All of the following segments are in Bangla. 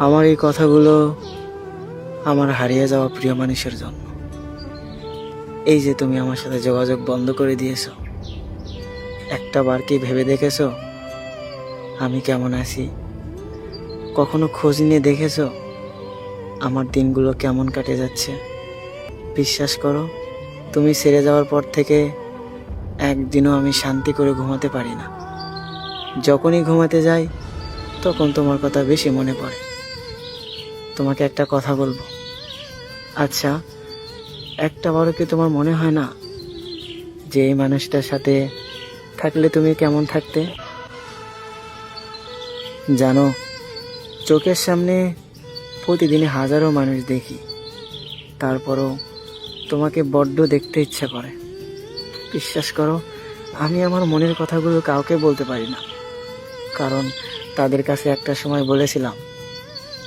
আমার এই কথাগুলো আমার হারিয়ে যাওয়া প্রিয় মানুষের জন্য। এই যে তুমি আমার সাথে যোগাযোগ বন্ধ করে দিয়েছো, একটা বার কি ভেবে দেখেছো আমি কেমন আছি? কখনো খোঁজ নিয়ে দেখেছো আমার দিনগুলো কেমন কাটে যাচ্ছে? বিশ্বাস করো, তুমি ছেড়ে যাওয়ার পর থেকে একদিনও আমি শান্তি করে ঘুমাতে পারি না। যখনই ঘুমাতে যাই তখন তোমার কথা বেশি মনে পড়ে। তোমাকে একটা কথা বলবো, আচ্ছা একটা বারও কি তোমার মনে হয় না যে এই মানুষটার সাথে থাকলে তুমি কেমন থাকতে? জানো, চোখের সামনে প্রতিদিন হাজারো মানুষ দেখি, তারপরও তোমাকে বড্ড দেখতে ইচ্ছা করে। বিশ্বাস করো, আমি আমার মনের কথাগুলো কাউকে বলতে পারি না, কারণ তাদের কাছে একটা সময় বলেছিলাম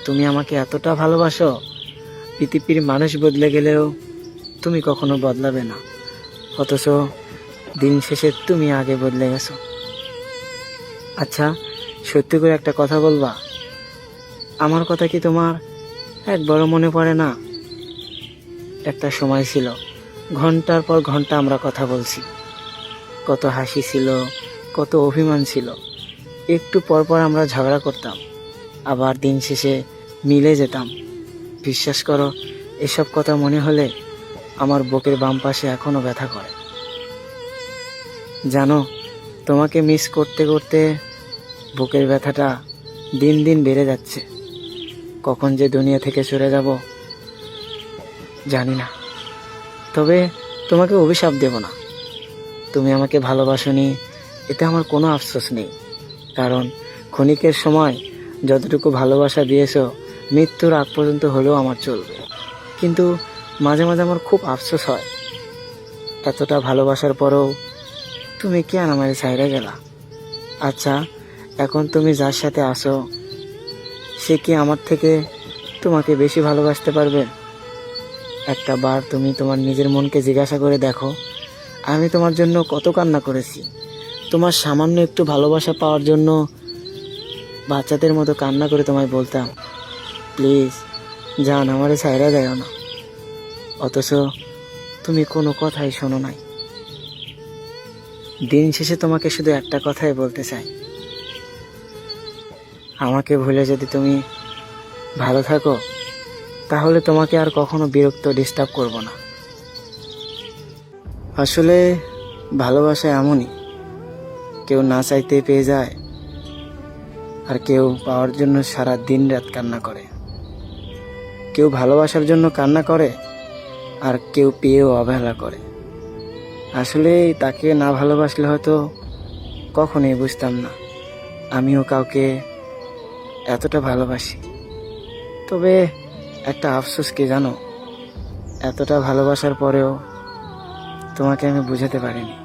তুমি আমাকে এতটা ভালোবাসো, পৃথিবীর মানুষ বদলে গেলেও তুমি কখনো বদলাবে না। অথচ দিন শেষে তুমি আগে বদলে গেছো। আচ্ছা সত্যি করে একটা কথা বলবা, আমার কথা কি তোমার একবারও মনে পড়ে না? একটা সময় ছিল ঘন্টার পর ঘন্টা আমরা কথা বলছি, কত হাসি ছিল, কত অভিমান ছিল, একটু পর পর আমরা ঝগড়া করতাম, আবার দিন শেষে মিলে যেতাম। বিশ্বাস করো, এসব কথা মনে হলে আমার বুকের বাম পাশে এখনো ব্যথা করে। জানো, তোমাকে মিস করতে করতে বুকের ব্যথাটা দিন দিন বেড়ে যাচ্ছে। কখন যে দুনিয়া থেকে সরে যাব জানি না, তবে তোমাকে অভিশাপ দেব না। তুমি আমাকে ভালোবাসোনি, এতে আমার কোনো আফসোস নেই, কারণ ক্ষণিকের সময় যতটুকু ভালোবাসা দিয়েছো মৃত্যুর আগ পর্যন্ত হলেও আমার চলবে। কিন্তু মাঝে মাঝে আমার খুব আফসোস হয়, এতটা ভালোবাসার পরেও তুমি কেন আমার ছাইড়া গেলা? আচ্ছা এখন তুমি যার সাথে আসো সে কি আমার থেকে তোমাকে বেশি ভালোবাসতে পারবে? একটা বার তুমি তোমার নিজের মনকে জিজ্ঞাসা করে দেখো, আমি তোমার জন্য কত কান্না করেছি। তোমার সামান্য একটু ভালোবাসা পাওয়ার জন্য বাচ্চাদের মতো কান্না করে তোমায় বলতাম, প্লিজ জান আমারে ছাইড়া দেও না। অথচ তুমি কোনো কথাই শোনো নাই। দিন শেষে তোমাকে শুধু একটা কথাই বলতে চাই, আমাকে ভুলে যদি তুমি ভালো থাকো তাহলে তোমাকে আর কখনো বিরক্ত ডিস্টার্ব করব না। আসলে ভালোবাসা এমনই, কেউ না চাইতে পেয়ে যায়, আর কেউ পাওয়ার জন্য সারা দিন রাত কান্না করে। কেউ ভালোবাসার জন্য কান্না করে, আর কেউ পেয়েও অবহেলা করে। আসলে তাকে না ভালোবাসলে হয়তো কখনোই বুঝতাম না আমিও কাউকে এতটা ভালোবাসি। তবে একটা আফসোস কি জানো, এতটা ভালোবাসার পরেও তোমাকে আমি বুঝাতে পারিনি।